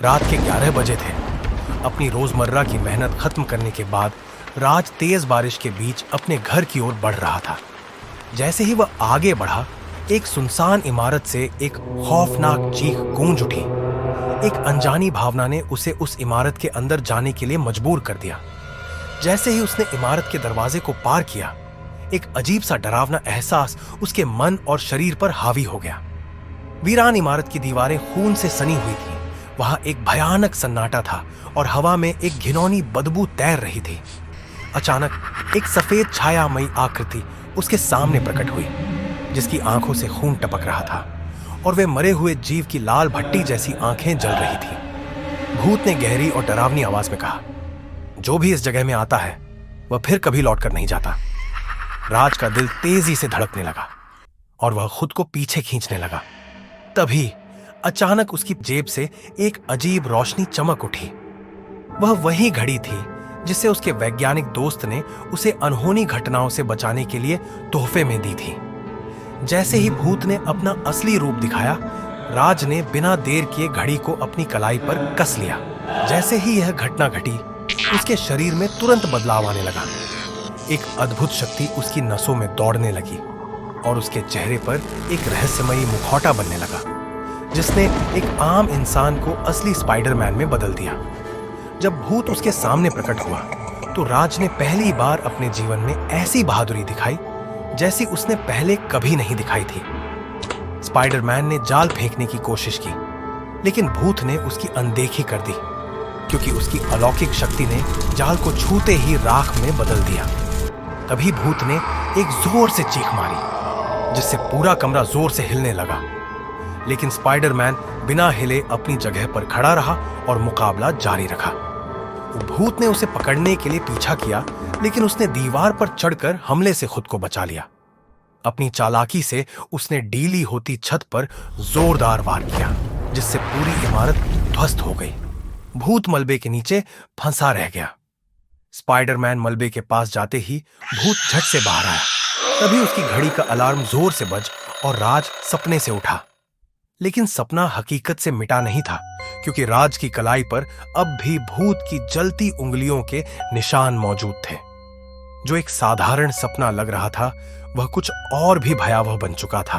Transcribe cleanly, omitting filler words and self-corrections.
रात के 11 बजे थे। अपनी रोजमर्रा की मेहनत खत्म करने के बाद राज तेज बारिश के बीच अपने घर की ओर बढ़ रहा था। जैसे ही वह आगे बढ़ा, एक सुनसान इमारत से एक खौफनाक चीख गूंज उठी। एक अनजानी भावना ने उसे उस इमारत के अंदर जाने के लिए मजबूर कर दिया। जैसे ही उसने इमारत के दरवाजे को पार किया, एक अजीब सा डरावना एहसास उसके मन और शरीर पर हावी हो गया। वीरान इमारत की दीवारें खून से सनी हुई थीं। वहां एक भयानक सन्नाटा था और हवा में एक घिनौनी बदबू तैर रही थी। अचानक एक सफेद छायामयी आकृति उसके सामने प्रकट हुई, जिसकी आंखों से खून टपक रहा था और वे मरे हुए जीव की लाल भट्टी जैसी आंखें जल रही थी। भूत ने गहरी और डरावनी आवाज में कहा, जो भी इस जगह में आता है वह फिर कभी लौटकर नहीं जाता। राज का दिल तेजी से धड़कने लगा और वह खुद को पीछे खींचने लगा। तभी अचानक उसकी जेब से एक अजीब रोशनी चमक उठी। वह वही घड़ी थी जिसे उसके वैज्ञानिक दोस्त ने उसे अनहोनी घटनाओं से बचाने के लिए तोहफे में दी थी। जैसे ही भूत ने अपना असली रूप दिखाया, राज ने बिना देर किए घड़ी को अपनी कलाई पर कस लिया। जैसे ही यह घटना घटी, उसके शरीर में तुरंत बदलाव आने लगा। एक अद्भुत शक्ति उसकी नसों में दौड़ने लगी और उसके चेहरे पर एक रहस्यमयी मुखौटा बनने लगा, जिसने एक आम इंसान को असली स्पाइडरमैन में बदल दिया। जब भूत उसके सामने प्रकट हुआ, तो राज ने पहली बार अपने जीवन में ऐसी बहादुरी दिखाई जैसी उसने पहले कभी नहीं दिखाई थी। स्पाइडरमैन ने जाल फेंकने की कोशिश की, लेकिन भूत ने उसकी अनदेखी कर दी, क्योंकि उसकी अलौकिक शक्ति ने जाल को छूते ही राख में बदल दिया। तभी भूत ने एक जोर से चीख मारी, जिससे पूरा कमरा जोर से हिलने लगा। लेकिन स्पाइडरमैन बिना हिले अपनी जगह पर खड़ा रहा और मुकाबला जारी रखा। भूत ने उसे पकड़ने के लिए पीछा किया, लेकिन उसने दीवार पर चढ़कर हमले से खुद को बचा लिया। अपनी चालाकी से उसने डीली होती छत पर जोरदार वार किया, जिससे पूरी इमारत ध्वस्त हो गई। भूत मलबे के नीचे फंसा रह गया। स्पाइडरमैन मलबे के पास जाते ही भूत झट से बाहर आया। तभी उसकी घड़ी का अलार्म जोर से बज और राज सपने से उठा। लेकिन सपना हकीकत से मिटा नहीं था, क्योंकि राज की कलाई पर अब भी भूत की जलती उंगलियों के निशान मौजूद थे। जो एक साधारण सपना लग रहा था, वह कुछ और भी भयावह बन चुका था।